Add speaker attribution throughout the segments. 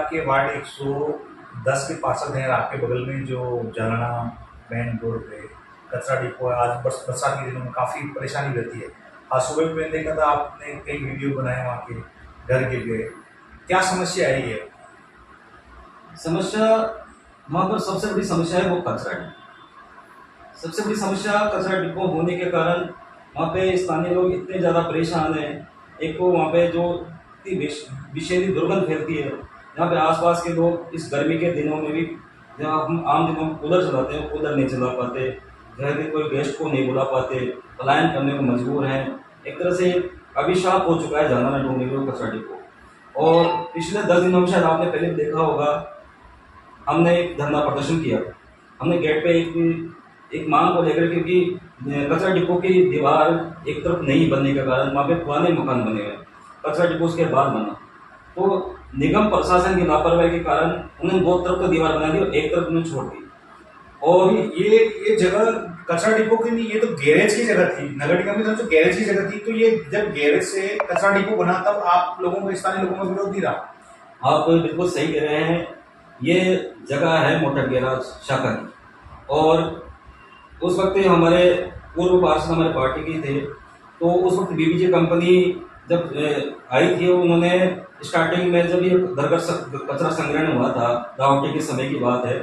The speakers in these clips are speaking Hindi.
Speaker 1: आपके वार्ड 110 के पार्षद हैं, आपके बगल में जो जालना मेन रोड पे कचरा डिपो है, आज बरसात के दिनों में काफ़ी परेशानी रहती है। आज सुबह भी मैंने देखा था, आपने कई वीडियो बनाए वहाँ के, घर गिर गए। क्या समस्या है ये?
Speaker 2: समस्या वहाँ पर सबसे बड़ी समस्या है वो कचरा डिपो। सबसे बड़ी समस्या कचरा डिपो होने के कारण वहाँ पे स्थानीय लोग इतने ज़्यादा परेशान हैं। एक तो वहाँ पे जो इतनी विषैली दुर्गंध फैलती है, यहाँ पे आसपास के लोग इस गर्मी के दिनों में भी, जहाँ हम आम दिनों में कूलर चलाते हैं, कूलर नहीं चला पाते, घर के कोई गेस्ट को नहीं बुला पाते, पलायन करने को मजबूर हैं। एक तरह से अभिशाप हो चुका है जालना डोंगरी कचरा डिपो। और पिछले 10 दिनों में शायद आपने पहले देखा होगा, हमने एक धरना प्रदर्शन किया। हमने गेट पे एक मांग को लेकर, क्योंकि कचरा डिपो की दीवार एक तरफ नहीं बनने के कारण वहाँ पे पुराने मकान बने हुए, कचरा डिपो उसके बाद बना, तो निगम प्रशासन की लापरवाही के कारण उन्होंने 2 तरफ तो दीवार बना दी और एक तरफ उन्होंने छोड़ दी।
Speaker 1: और ये जगह कचरा डिपो की नहीं, ये तो गैरेज की जगह थी। नगर निगम की तरफ से गैरेज की जगह थी, तो ये जब गैरेज से कचरा डिपो बना तब आप लोगों को, स्थानीय लोगों का विरोध नहीं रहा?
Speaker 2: आप बिल्कुल सही कह रहे हैं। ये जगह है मोटर गैराज शाखा की, और उस वक्त हमारे पूर्व पार्षद हमारे पार्टी के थे, तो उस वक्त बीबीजे कंपनी जब आई थी, उन्होंने स्टार्टिंग में जब ये कचरा संग्रहण हुआ था, रावटी के समय की बात है,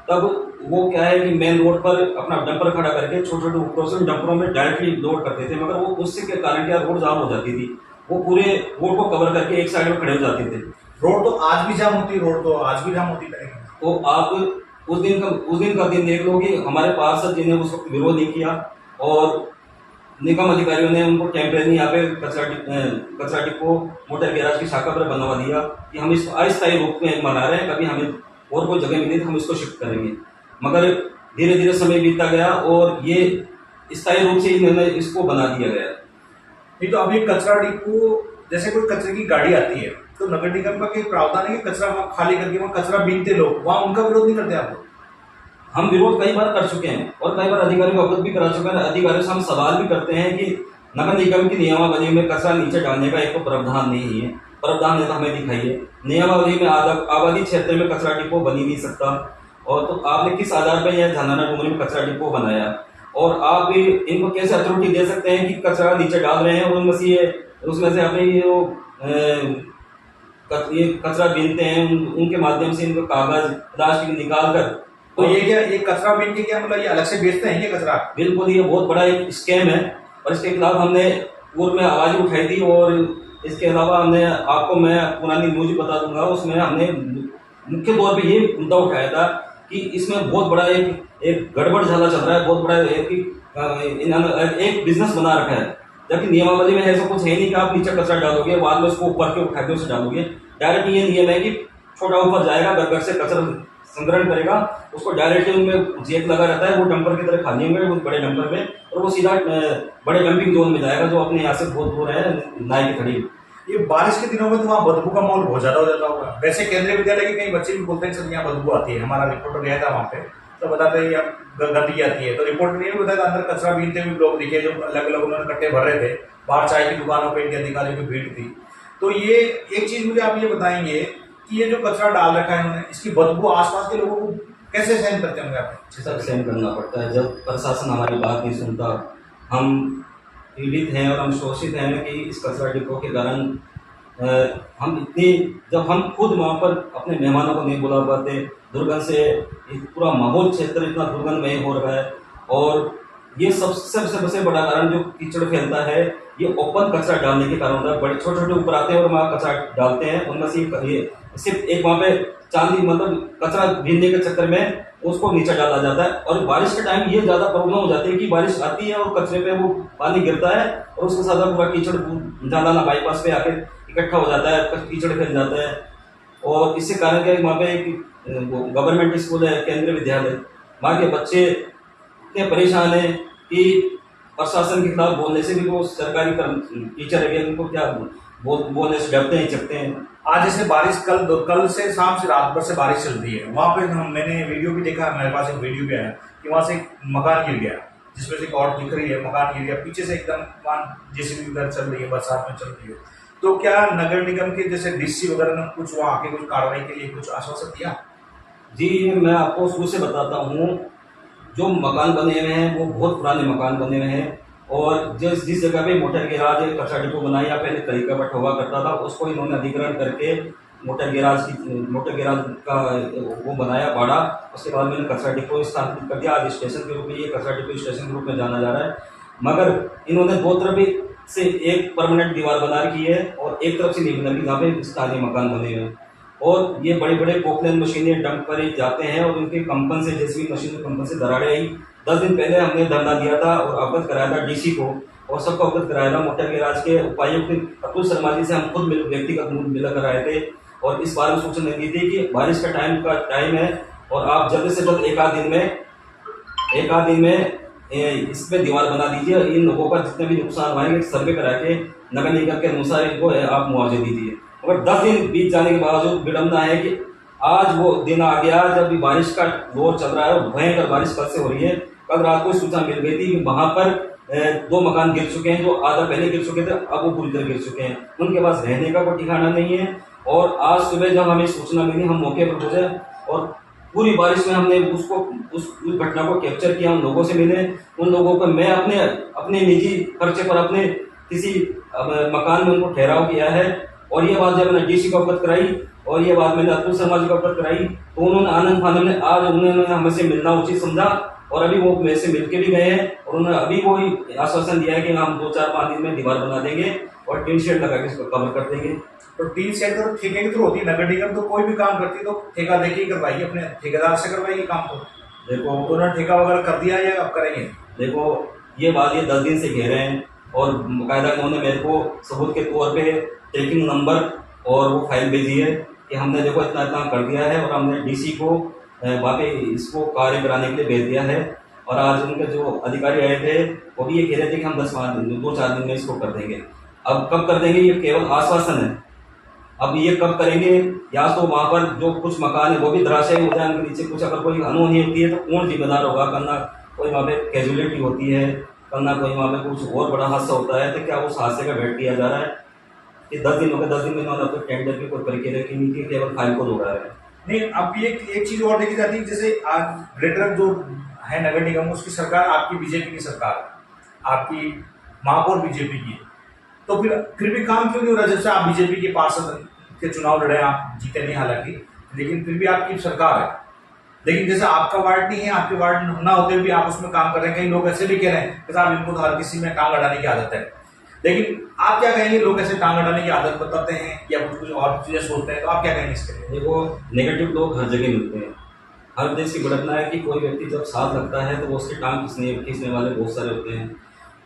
Speaker 2: तब वो क्या है कि मेन रोड पर अपना डंपर खड़ा करके छोटे छोटे उपरों से डंपरों में डायरेक्टली लोड करते थे, मगर वो उससे के कारण क्या रोड जाम हो जाती थी, वो पूरे रोड को कवर करके एक साइड में खड़े हो जाते थे।
Speaker 1: रोड तो आज भी जाम होती है, रोड तो आज भी जाम होती है।
Speaker 2: तो आप उस दिन का दिन देख लो कि हमारे पार्षद जी ने उस वक्त विरोध नहीं किया, और निगम अधिकारियों ने उनको टेम्परेरी यहाँ पे कचरा डिपो मोटर गैराज की शाखा पर बनवा दिया कि हम इसको अस्थायी रूप में बना रहे हैं, कभी हमें और कोई जगह मिली तो हम इसको शिफ्ट करेंगे। मगर धीरे धीरे समय बीतता गया और ये स्थायी रूप से इन्होंने इसको बना दिया गया।
Speaker 1: नहीं तो अभी कचरा डिपो, जैसे कोई कचरे की गाड़ी आती है तो नगर निगम का कोई प्रावधान है कि कचरा वहाँ खाली करके वहाँ कचरा बीनते लोग, वहाँ उनका विरोध नहीं करते आप लोग?
Speaker 2: हम विरोध कई बार कर चुके हैं और कई बार अधिकारियों को अवगत भी करा चुके हैं। अधिकारियों से हम सवाल भी करते हैं कि नगर निगम की नियमावली में कचरा नीचे डालने का एक तो प्रावधान नहीं है, प्रावधान है तो हमें दिखाइए। नियमावली में आबादी क्षेत्र में कचरा डिपो बन ही नहीं सकता, और तो आपने किस आधार पर यह जालना डोंगरी में कचरा डिपो बनाया, और आप इनको कैसे अथॉरिटी दे सकते हैं कि कचरा नीचे डाल रहे हैं और उसमें से अपने ये कचरा बीनते हैं, उनके माध्यम से इनको कागज प्लास्टिक निकाल कर,
Speaker 1: तो ये क्या, ये कचरा बीन के क्या मतलब ये अलग से बेचते हैं ये कचरा?
Speaker 2: बिल्कुल, ये बहुत बड़ा एक स्कैम है और इसके खिलाफ हमने पूर्व में आवाज उठाई थी। और इसके अलावा हमने आपको, मैं पुरानी न्यूज बता दूंगा, उसमें हमने मुख्य तौर पे ये मुद्दा उठाया था कि इसमें बहुत बड़ा एक गड़बड़ झाला चल रहा है, बहुत बड़ा एक बिजनेस बना रखा है, जबकि नियमावली में ऐसा कुछ है नहीं कि आप नीचे कचरा डालोगे बाद में उसको ऊपर के उठा के उसे डालोगे। डायरेक्ट ये नियम है कि छोटा ऊपर जाएगा, घर से कचरा संग्रहण करेगा, उसको डायरेक्टली उनमें जेक लगा रहता है, वो डंपर की तरह खाली होंगे उस बड़े डंपर में, और वो सीधा बड़े डंपिंग जोन में जाएगा जो अपने यहाँ से बहुत दूर है, नाई के करीब।
Speaker 1: ये बारिश के दिनों में तो वहाँ बदबू का माहौल बहुत ज्यादा हो जाता होगा। वैसे केंद्रीय विद्यालय के कई बच्चे भी बोलते हैं सर यहाँ बदबू आती है, हमारा रिपोर्टर गया था वहाँ पे तो बताते हैं यहाँ गंदगी आती है। तो रिपोर्टर ने भी बताया अंदर कचरा बीनते हुए लोग दिखे, जो अलग अलग उन्होंने कट्टे भर रहे थे, बाहर चाय की दुकानों पर इनके अधिकारियों की भीड़ थी। तो ये एक चीज मुझे आप ये बताएंगे कि ये जो कचरा डाल रखा है इन्होंने, इसकी बदबू आसपास के लोगों को कैसे सहन करते होंगे आप?
Speaker 2: सब सहन करना पड़ता है जब प्रशासन हमारी बात नहीं सुनता। हम पीड़ित हैं और हम शोषित हैं कि इस कचरा डिपो के कारण हम जब हम खुद वहाँ पर अपने मेहमानों को नहीं बुला पाते, दुर्गंध से पूरा माहौल क्षेत्र इतना दुर्गंधमय हो रहा है। और ये सबसे बड़ा कारण जो कीचड़ फैलता है, ये ओपन कचरा डालने के कारण होता है। बड़े छोटे छोटे ऊपर आते हैं और वहाँ कचरा डालते हैं, उनमें से ये सिर्फ एक वहाँ पे चांदी, मतलब कचरा बीनने के चक्कर में उसको नीचे डाला जाता है। और बारिश के टाइम ये ज्यादा प्रॉब्लम हो जाती है कि बारिश आती है और कचरे पे वो पानी गिरता है और उसके साथ पूरा कीचड़ जालाना बाईपास पे आके इकट्ठा हो जाता है, कीचड़ फैल जाता है। और इससे कारण क्या है, वहाँ पे एक गवर्नमेंट स्कूल है, केंद्रीय विद्यालय, वहाँ के बच्चे इतने परेशान है कि प्रशासन के खिलाफ बोलने से भी वो सरकारी टीचर है, उनको क्या बोलने से डरते हैं, चकते हैं।
Speaker 1: आज जैसे बारिश कल से शाम से रात भर से बारिश चल रही है, वहाँ पे मैंने वीडियो भी देखा, मेरे पास एक वीडियो भी आया कि वहाँ से एक मकान गिर गया, जिसमें से एक और दिख रही है, मकान गिर गया पीछे से एकदम, जेसीबी उधर चल रही है, बरसात में चल रही है। तो क्या नगर निगम के जैसे डीसी वगैरह ने कुछ वहाँ आके कुछ कार्रवाई के लिए कुछ आश्वासन दिया?
Speaker 2: जी, मैं आपको शुरू से बताता हूँ, जो मकान बने हुए हैं वो बहुत पुराने मकान बने हुए हैं, और जिस जगह पे मोटर गैराज कचरा डिपो बनाया या पहले तरीका बट हुआ करता था, उसको इन्होंने अधिग्रहण करके मोटर गैराज का वो बनाया बाड़ा। उसके बाद मैंने कचरा डिपो स्थापित कर दिया। आज स्टेशन के रूप में ये कचरा डिपो स्टेशन के रूप में जाना जा रहा है। मगर इन्होंने दो तरफ से एक परमानेंट दीवार बना रखी है और एक तरफ से नहीं बना रखी, जहाँ पे स्थानीय मकान बने हुए हैं। और ये बड़े बड़े पोकलैंड मशीनें डंप पर जाते हैं और उनके कंपन से, जेसीबी मशीन कंपन से दरारें आई। 10 दिन पहले हमने धरना दिया था और अवगत कराया था डीसी को, और सबको अवगत कराया था। मोटर गैराज के उपायुक्त अतुल शर्मा जी से हम खुद व्यक्तिगत मिला कर आए थे और इस बारे में सूचना दी थी कि बारिश का टाइम है और आप जल्द से जल्द एक आध दिन में इस पे दीवार बना दीजिए। इन लोगों का जितने भी नुकसान हुए सर्वे करा के नगर निगम के अनुसार इनको आप मुआवजे दीजिए। मगर 10 दिन बीत जाने के बावजूद विडम्बना है कि आज वो दिन आ गया जब बारिश का दौर चल रहा है और भयंकर बारिश कल से हो रही है। कल रात को सूचना मिल गई थी कि वहां पर 2 मकान गिर चुके हैं, जो आधा पहले गिर चुके थे, अब वो पूरी तरह गिर चुके हैं। उनके पास रहने का कोई ठिकाना नहीं है। और आज सुबह जब हमें सूचना मिली, हम मौके पर पहुंचे और पूरी बारिश में हमने उस घटना को कैप्चर किया, उन लोगों से मिले। उन लोगों को मैं अपने निजी खर्चे पर अपने किसी मकान में उनको ठहराव किया है। और ये बात जब मैंने डीसी को अवगत कराई और ये बात मैंने अतुल शर्मा जी को अवगत कराई, तो उन्होंने आनंद फानंद में आज उन्होंने हमसे मिलना उचित समझा और अभी वो मेरे से मिलके भी गए हैं और उन्होंने अभी वो आश्वासन दिया है कि हम 2-4-5 दिन में दीवार बना देंगे और टीन शेड लगा के इसको कवर कर देंगे।
Speaker 1: तो टीन शेड तो ठेके के थ्रू होती है। नगर निगम तो कोई भी काम करती है तो ठेका देके ही करवाइए, अपने ठेकेदार से करवाइए काम। तो
Speaker 2: देखो,
Speaker 1: तो उन्होंने ठेका वगैरह कर दिया या अब करेंगे?
Speaker 2: देखो, ये बात 10 दिन से कह रहे हैं और बाकायदा उन्होंने मेरे को सबूत के तौर पे ट्रैकिंग नंबर और वो फाइल भेजी है कि हमने देखो इतना कर दिया है और हमने डीसी को वहाँ पे इसको कार्य कराने के लिए भेज दिया है। और आज उनके जो अधिकारी आए थे वो भी ये कह रहे थे कि हम 2-4 दिन में इसको कर देंगे। अब कब कर देंगे ये केवल आश्वासन है। अब ये कब करेंगे, या तो वहाँ पर जो कुछ मकान है वो भी धराशायी हो जाए, उनके नीचे कुछ अगर कोई अनहोनी होती है तो कौन जिम्मेदार होगा? करना कोई वहाँ पे कैजुअलिटी होती है, करना कोई वहाँ पे कुछ और बड़ा हादसा होता है, तो क्या उस हादसे का वेट किया जा रहा है? ये 10 दिन हो गए, 10 दिन में इन्होंने अपने टेंडर की कोई प्रक्रिया की नहीं की, केवल फाइल को दौड़ा रहे हैं।
Speaker 1: नहीं, अब एक चीज और देखी जाती है, जैसे आज ग्रेटर जो है नगर निगम, उसकी सरकार आपकी बीजेपी की सरकार है, आपकी महापौर बीजेपी की है, तो फिर भी काम क्यों नहीं हो रहा? जैसे आप बीजेपी के पार्षद के चुनाव लड़े, आप जीते नहीं हालांकि, लेकिन फिर भी आपकी सरकार है। लेकिन जैसे आपका वार्ड नहीं है, आपके वार्ड ना होते हुए भी आप उसमें काम कर रहे हैं। कई लोग ऐसे भी कह रहे हैं कि साहब इनको तो हर किसी में टांग अड़ाने की आदत है। लेकिन आप क्या कहेंगे? लोग ऐसे टांग अड़ाने की आदत बताते हैं या कुछ और चीजें सोचते हैं, तो आप क्या कहेंगे इसके लिए?
Speaker 2: देखो, नेगेटिव लोग हर जगह मिलते हैं। हर देश की घटना है कि कोई व्यक्ति जब साथ लगता है तो वो उसकी टांग खींचने वाले बहुत सारे होते हैं।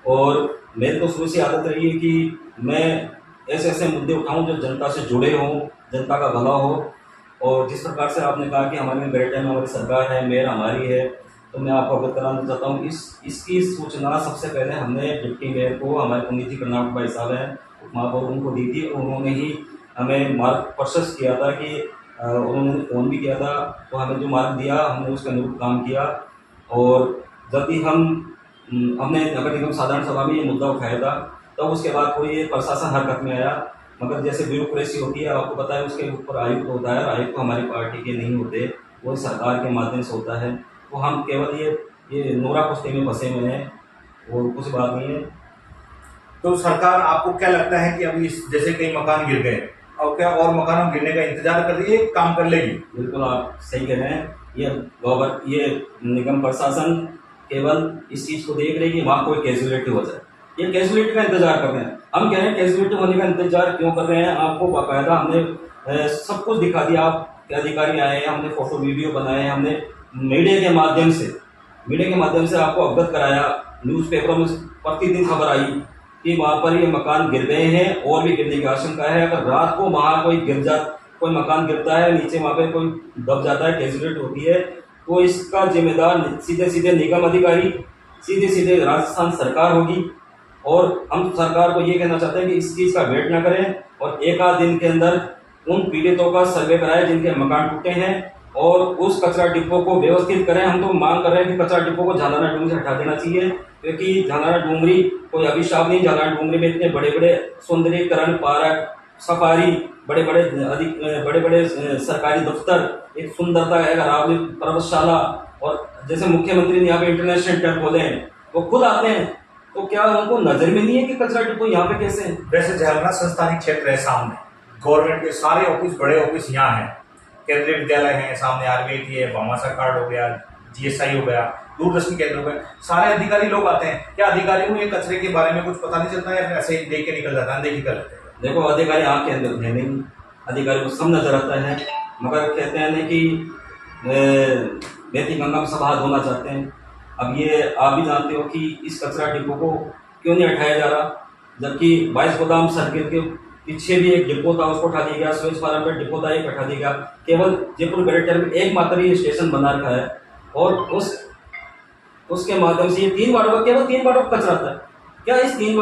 Speaker 2: और मेरी तो शुरू से आदत रही है कि मैं ऐसे मुद्दे उठाऊं जो जनता से जुड़े हों, जनता का भला हो। और जिस प्रकार से आपने कहा कि हमारे बेटे में हमारी सरकार है, मेयर हमारी है, तो मैं आपको अवगत कराना चाहता हूँ। इसकी सूचना सबसे पहले हमने डिप्टी मेयर को, हमारे पंडित जी कर्नाटक भाई साहब हैं, उपमहापौर, उनको दी थी। उन्होंने ही हमें मार्ग प्रशस्त किया था कि उन्होंने फ़ोन भी किया था, तो हमें जो मार्ग दिया हमने उसके अनुरूप काम किया। और जब भी हमने नगर निगम साधारण सभा में ये मुद्दा उठाया था, तब उसके बाद कोई प्रशासन हरकत में आया। मगर जैसे ब्यूरोक्रेसी होती है, आपको पता है, उसके ऊपर आयुक्त होता है। आयुक्त तो हमारी पार्टी के नहीं होते, वो सरकार के माध्यम से होता है। तो हम केवल ये नोरा कुश्ती में फंसे हुए हैं और कुछ बात नहीं है।
Speaker 1: तो सरकार, आपको क्या लगता है कि अभी जैसे कई मकान गिर गए, और क्या और मकानों गिरने का इंतजार कर रही है, काम कर लेगी?
Speaker 2: बिल्कुल आप सही कह रहे हैं। ये निगम प्रशासन केवल इस चीज़ को देख रही है कि वहाँ कोई कैजुअलिटी हो जाए। ये कैजुअलिटी का इंतजार कर रहे हैं। हम कह रहे हैं कैजुअलिटी होने का इंतजार क्यों कर रहे हैं? आपको बाकायदा हमने सब कुछ दिखा दिया। आपके अधिकारी आए हैं, हमने फोटो वीडियो बनाए, हमने मीडिया के माध्यम से आपको अवगत कराया। न्यूज़पेपरों में प्रतिदिन खबर आई कि वहाँ पर ये मकान गिर गए हैं और भी गिरने की आशंका है। अगर रात को वहाँ कोई मकान गिरता है, नीचे वहाँ पे कोई दब जाता है, कैजुअलिटी होती है, तो इसका जिम्मेदार सीधे निगम अधिकारी, सीधे राजस्थान सरकार होगी। और हम सरकार को ये कहना चाहते हैं कि इस चीज़ का वेट ना करें और एक आध दिन के अंदर उन पीड़ितों का सर्वे कराएं जिनके मकान टूटे हैं और उस कचरा डिपो को व्यवस्थित करें। हम तो मांग कर रहे हैं कि कचरा डिपो को झालाना डूंगरी से हटा देना चाहिए, क्योंकि झालाना डूंगरी कोई अभिशाप नहीं। झालाना डूंगरी में इतने बड़े बड़े सौंदर्यीकरण पार्क, सफारी, बड़े बड़े सरकारी दफ्तर, एक सुंदरता है, अरावली पर्वतशाला, और जैसे मुख्यमंत्री ने यहाँ पे इंटरनेशनल सेंटर खोले हैं, वो खुद आते हैं, तो क्या उनको नजर में नहीं है कि कचरा डिपो यहाँ पे कैसे है?
Speaker 1: वैसे झालना संस्थानिक क्षेत्र है, सामने गवर्नमेंट के सारे ऑफिस, बड़े ऑफिस यहाँ हैं, केंद्रीय विद्यालय है, सामने आरबीआई है, भामाशाह कार्ड हो गया, जीएसआई हो गया, दूरदर्शन केंद्र हो गया, सारे अधिकारी लोग आते हैं। क्या अधिकारियों को ये कचरे के बारे में कुछ पता नहीं चलता है या फिर ऐसे ही देख के निकल जाता है, अनदेखी कर लेते हैं?
Speaker 2: देखो, अधिकारी आँख के अंदर है नहीं, अधिकारी को सब नजर आता है, मगर कहते हैं ना कि बेटी गंगा में सब हाथ धोना चाहते हैं। अब ये आप भी जानते हो कि इस कचरा डिपो को क्यों नहीं हटाया जा रहा, जबकि 22 गोदाम सर्किल के पीछे भी एक डिपो था, उसको हटा दिया गया। स्वेज फार्म पे डिपो था, एक हटा दिया गया। केवल जयपुर कलेक्टर में एकमात्र ये स्टेशन बना रखा है, और उसके माध्यम से ये 3 वार्डों का, केवल 3 वार्डों का कचरा था। क्या ये 3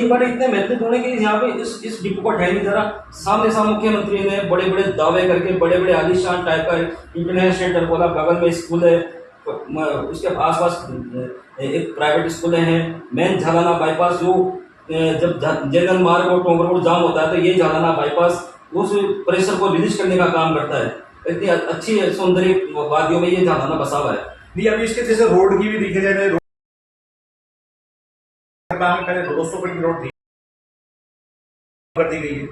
Speaker 2: वार्ड इतने महत्वपूर्ण है कि यहाँ पे इस डिपो को हटाया नहीं जा रहा? सामने मुख्यमंत्री ने बड़े बड़े दावे करके बड़े बड़े आलीशान टाइप का इंटरनेशनल सेंटर बोला, बगल में स्कूल है, उसके आसपास एक प्राइवेट स्कूल हैं। मेन झालाना बाईपास जो जब जयगंज मार्ग और टोंगर रोड जाम होता है, तो ये झालाना बाईपास उस प्रेशर को रिलीज करने का काम करता है। इतनी अच्छी सौंदर्य वादियों में ये झालाना बसा हुआ है।
Speaker 1: नहीं, अभी इसके जैसे रोड की भी देखी जाए, रोड पहले 200 फीट की रोड थी, कर दी गई है।